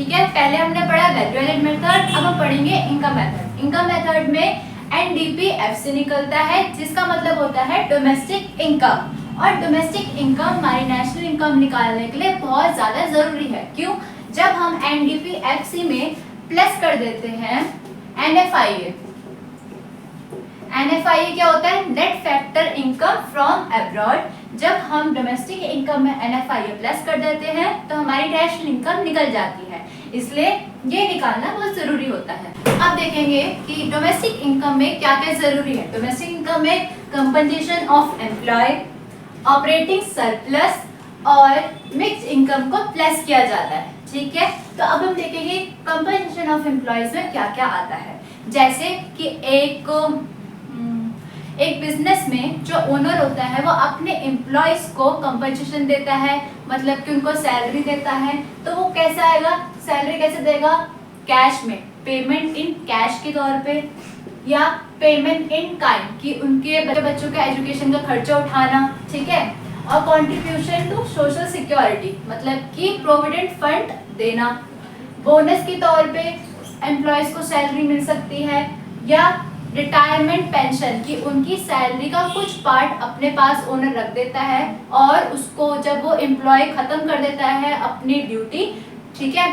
ठीक है, पहले हमने पढ़ा वैल्यू एडेड मेथड, अब हम पढ़ेंगे इनकम मेथड। इनकम मेथड में NDPF से निकलता है, जिसका मतलब होता है डोमेस्टिक इनकम। और डोमेस्टिक इनकम हमारी नेशनल इनकम निकालने के लिए बहुत ज़्यादा ज़रूरी है। क्यों? जब हम NDPFC में प्लस कर देते हैं NFIA। NFIA क्या होता है? Net factor income from abroad. जब हम डोमेस्टिक इनकम में NFIA प्लस कर देते हैं तो हमारी नेशनल इनकम निकल जाती है, इसलिए ये निकालना बहुत जरूरी होता है। अब देखेंगे कि डोमेस्टिक इनकम में क्या क्या जरूरी है। डोमेस्टिक इनकम में compensation of employ, operating surplus और मिक्स्ड इनकम को प्लस किया जाता है। ठीक है, तो अब हम देखेंगे कंपनसेशन ऑफ एम्प्लॉयज में क्या क्या आता है। जैसे कि एक बिजनेस में जो ओनर होता है वो अपने एम्प्लॉयज को कंपनसेशन देता है, मतलब कि उनको सैलरी देता है। तो वो कैसा आएगा? सैलरी कैसे देगा? कैश में, पेमेंट इन कैश के तौर पे, या पेमेंट इन काइंड कि उनके बच्चों के एजुकेशन का खर्चा उठाना। ठीक है, और कंट्रीब्यूशन टू सोशल सिक्योरिटी, मतलब कि प्रोविडेंट फंड देना। बोनस के तौर पे एम्प्लॉयज को सैलरी मिल सकती है, या रिटायरमेंट पेंशन कि उनकी सैलरी का कुछ पार्ट अपने पास ओनर रख देता है और उसको जब वो एम्प्लॉय खत्म कर देता है अपनी ड्यूटी, ठीक है,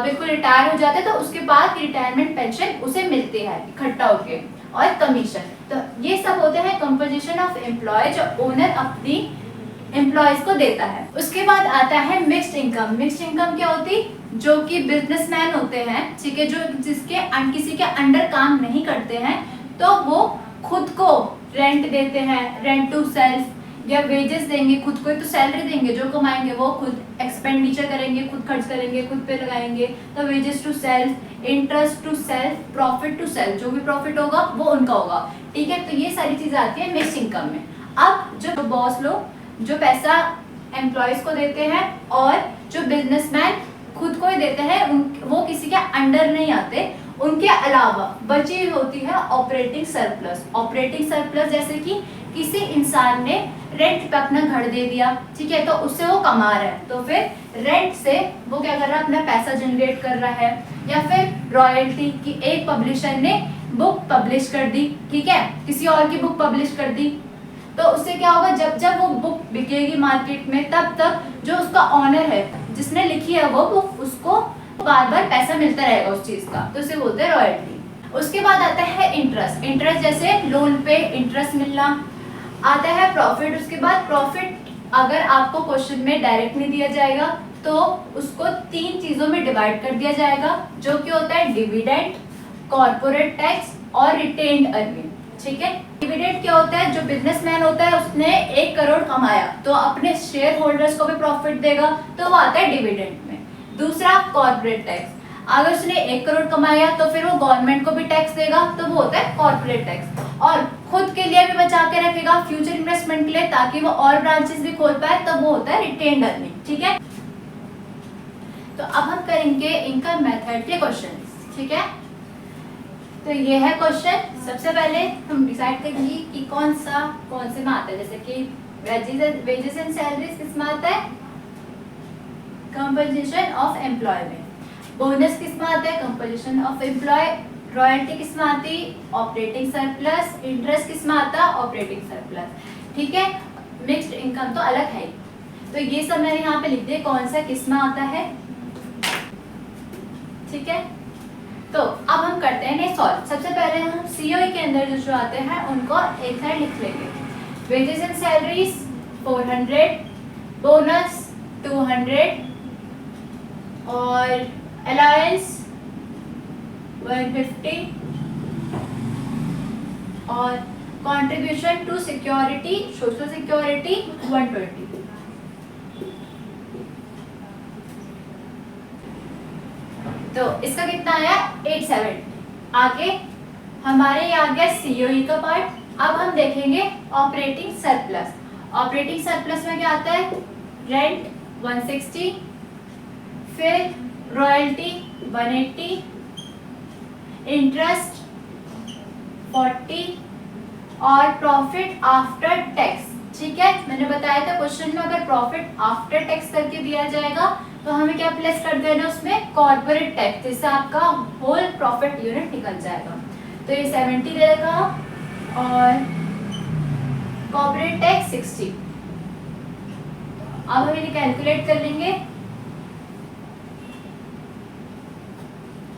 बिल्कुल रिटायर हो जाता है, तो उसके बाद रिटायरमेंट पेंशन उसे मिलती है इकट्ठा होके, और कमीशन। तो ये सब होते हैं कंपोजिशन ऑफ एम्प्लॉय जो ओनर अपनी एम्प्लॉयज को देता है। उसके बाद आता है मिक्स्ड इनकम। मिक्स्ड इनकम क्या होती? जो कि बिजनेसमैन होते हैं, ठीक है, जो जिसके किसी के अंडर काम नहीं करते हैं, तो वो खुद को रेंट देते हैं, रेंट टू सेल्फ, या वेजेस देंगे खुद को। तो सैलरी देंगे, जो कमाएंगे वो खुद एक्सपेंडिचर करेंगे, खुद खर्च करेंगे, खुद पे लगाएंगे, तो wages to self, interest to self, profit to self, जो भी प्रॉफिट होगा वो उनका होगा। ठीक है, तो ये सारी चीजें आती है मिक्स्ड इनकम में। अब जो बॉस लोग जो पैसा एम्प्लॉयज को देते हैं और जो बिजनेसमैन खुद को ही देते हैं, वो किसी के अंडर नहीं आते। उनके अलावा बची होती है ऑपरेटिंग सरप्लस। ऑपरेटिंग सरप्लस जैसे कि किसी इंसान ने रेंट पे अपना घर दे दिया, ठीक है, तो उससे वो कमा रहा है, तो फिर रेंट से वो क्या कर रहा है? अपना पैसा जनरेट कर रहा है। या फिर रॉयल्टी कि एक पब्लिशर ने बुक पब्लिश कर दी, ठीक है, किसी और की बुक पब्लिश कर दी, तो उससे क्या होगा? जब जब वो बुक बिकेगी मार्केट में, तब तक जो उसका ऑनर है, जिसने लिखी है वो बुक, उसको बार बार पैसा मिलता रहेगा उस चीज का, तो उसे बोलते हैं रॉयल्टी। उसके बाद आता है इंटरेस्ट। इंटरेस्ट जैसे लोन पे इंटरेस्ट मिलना। आता है प्रॉफिट। उसके बाद प्रॉफिट अगर आपको क्वेश्चन में डायरेक्ट नहीं दिया जाएगा तो उसको 3 चीजों में डिवाइड कर दिया जाएगा, जो कि होता है डिविडेंड, कॉर्पोरेट टैक्स और रिटेन्ड अर्निंग। ठीक है, डिविडेंड क्या होता है? जो बिजनेसमैन होता है उसने 1 करोड़ कमाया तो अपने शेयर होल्डर्स को भी प्रॉफिट देगा, तो वो आता है डिविडेंड में। दूसरा कॉर्पोरेट टैक्स, अगर उसने 1 करोड़ कमाया तो फिर वो गवर्नमेंट को भी टैक्स देगा, तो वो होता है कॉर्पोरेट टैक्स। और खुद के लिए भी बचा के रखेगा फ्यूचर इन्वेस्टमेंट के लिए, ताकि वो और ब्रांचेस भी खोल पाए, तब वो होता है रिटेन्ड अर्निंग। ठीक है, तो अब हम करेंगे इनकम मेथड के क्वेश्चन। ठीक है, तो ये है क्वेश्चन। सबसे पहले हम डिसाइड करेंगे कि कौन से में आता है। जैसे कि वेजेस एंड सैलरीज किस में आता है? कंपनसेशन ऑफ एम्प्लॉय में। बोनस किस में आता है? Compensation of employ. रॉयल्टी किस में आती? Operating surplus. इंटरेस्ट किस में आता? Operating surplus. ठीक है, मिक्स्ड इनकम तो अलग है, तो ये सब मैंने यहाँ पे लिख दिया कौन सा किस में आता है। ठीक है, तो अब हम करते हैं सॉल्व। सबसे पहले हम सीओई के अंदर जो आते हैं उनको एक साइड लिख लेंगे। वेजेस एंड सैलरीज 400, बोनस 200 और अलाउंस 150 और contribution to security, social security 120। तो इसका कितना आया? 870। आगे हमारे ये आ गया सीओई का पार्ट। अब हम देखेंगे ऑपरेटिंग सरप्लस। ऑपरेटिंग सरप्लस में क्या आता है? रेंट 160, फिर रॉयल्टी 180, इंटरेस्ट 40 और प्रॉफिट आफ्टर टैक्स। ठीक है, मैंने बताया था क्वेश्चन में अगर प्रॉफिट आफ्टर टैक्स करके दिया जाएगा तो हमें क्या प्लस कर देना उसमें, कॉर्पोरेट टैक्स, जिससे आपका होल प्रॉफिट यूनिट निकल जाएगा। तो ये 70 दे देगा और कॉर्पोरेट टैक्स 60। अब हम इन्हें कैलकुलेट कर लेंगे।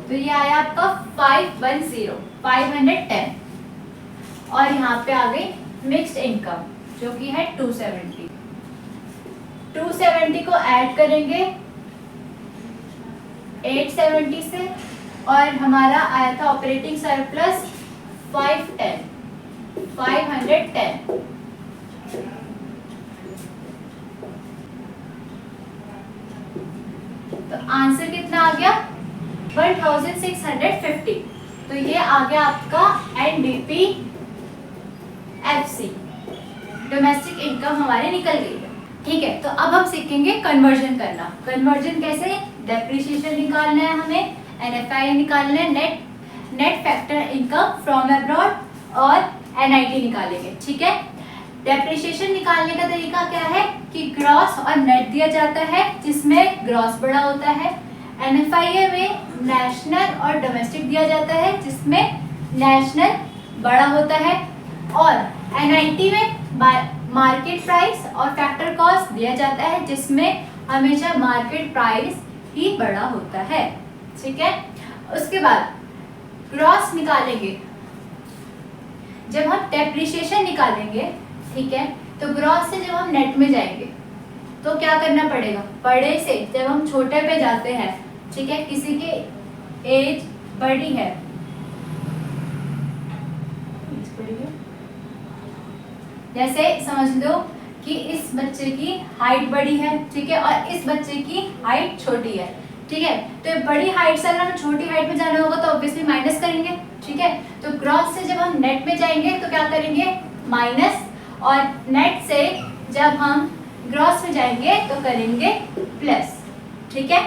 तो ये आया आपका 510 और यहाँ पे आ गई मिक्स्ड इनकम जो कि है 270। 270 को ऐड करेंगे 870 से और हमारा आया था ऑपरेटिंग सरप्लस 510। तो आंसर कितना आ गया, 1650। तो ये आ गया आपका एनडीपी एफसी, डोमेस्टिक इनकम हमारे निकल गई है। ठीक है, तो अब हम सीखेंगे कन्वर्जन करना। कन्वर्जन कैसे, डेप्रिसिएशन निकालना है हमें, एनएफआई निकालना है, net factor income from abroad और एनआईटी निकालेंगे। ठीक है, डेप्रिसिएशन निकालने का तरीका क्या है कि ग्रॉस और नेट दिया जाता है जिसमें ग्रॉस बड़ा होता है, एनएफआई में नेशनल और डोमेस्टिक दिया जाता है जिसमें नेशनल बड़ा होता है, और एनआईटी में मार्केट प्राइस और फैक्टर कॉस्ट दिया जाता है जिसमें हमेशा मार्केट प्राइस ही बड़ा होता है। ठीक है, उसके बाद ग्रॉस निकालेंगे। जब हम डेप्रिसिएशन निकालेंगे, ठीक है, तो ग्रॉस से जब हम नेट में जाएंगे तो क्या करना पड़ेगा, बड़े से जब हम छोटे पे जाते हैं, ठीक है, किसी की एज बड़ी है, जैसे समझ लो कि इस बच्चे की हाइट बड़ी है, ठीक है, और इस बच्चे की हाइट छोटी है। ठीक है, तो बड़ी हाइट से अगर हमें छोटी हाइट में जाना होगा तो ऑब्वियसली माइनस करेंगे। ठीक है, तो ग्रॉस से जब हम नेट में जाएंगे तो क्या करेंगे, माइनस, और नेट से जब हम ग्रॉस में जाएंगे तो करेंगे प्लस। ठीक है,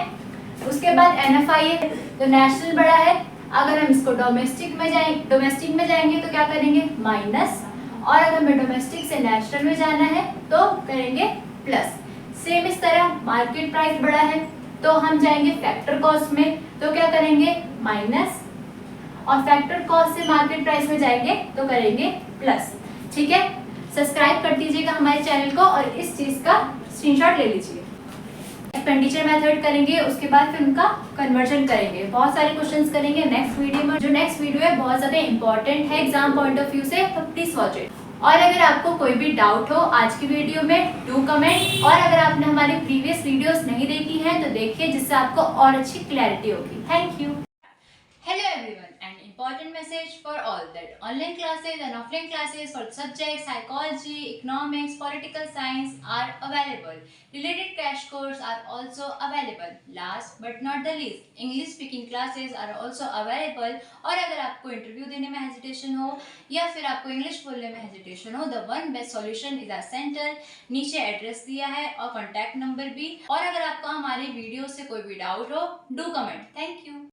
उसके बाद एनएफआई है तो नेशनल बड़ा है, अगर हम इसको डोमेस्टिक में जाएंगे तो क्या करेंगे, माइनस, और अगर हमें डोमेस्टिक से नेशनल में जाना है तो करेंगे प्लस। सेम इस तरह मार्केट प्राइस बड़ा है तो हम जाएंगे फैक्टर कॉस्ट में तो क्या करेंगे, माइनस, और फैक्टर कॉस्ट से मार्केट प्राइस में जाएंगे तो करेंगे प्लस। ठीक है, सब्सक्राइब कर दीजिएगा हमारे चैनल को और इस चीज का स्क्रीनशॉट ले लीजिए। एक्सपेंडिचर मेथड करेंगे, उसके बाद फिर उनका कन्वर्जन करेंगे। बहुत सारे क्वेश्चंस करेंगे नेक्स्ट वीडियो में। जो नेक्स्ट वीडियो है बहुत ज़्यादा इंपॉर्टेंट है एग्जाम पॉइंट ऑफ व्यू से, तो प्लीज वॉच इट। और अगर आपको कोई भी डाउट हो आज की वीडियो में, डू कमेंट, और अगर आपने हमारी प्रीवियस वीडियोस नहीं देखी हैं तो देखिए, जिससे आपको और अच्छी क्लैरिटी होगी। Thank you. Hello everyone, an important message for all that online classes and offline classes for subjects psychology, economics, political science are available. Related crash courses are also available. Last but not the least, English speaking classes are also available. और अगर आपको interview देने में hesitation हो या फिर आपको English बोलने में हेजिटेशन हो, the one best solution is our centre. नीचे एड्रेस दिया है और कॉन्टैक्ट नंबर भी। और अगर आपको हमारे वीडियो से कोई भी डाउट हो, डू कमेंट। Thank you.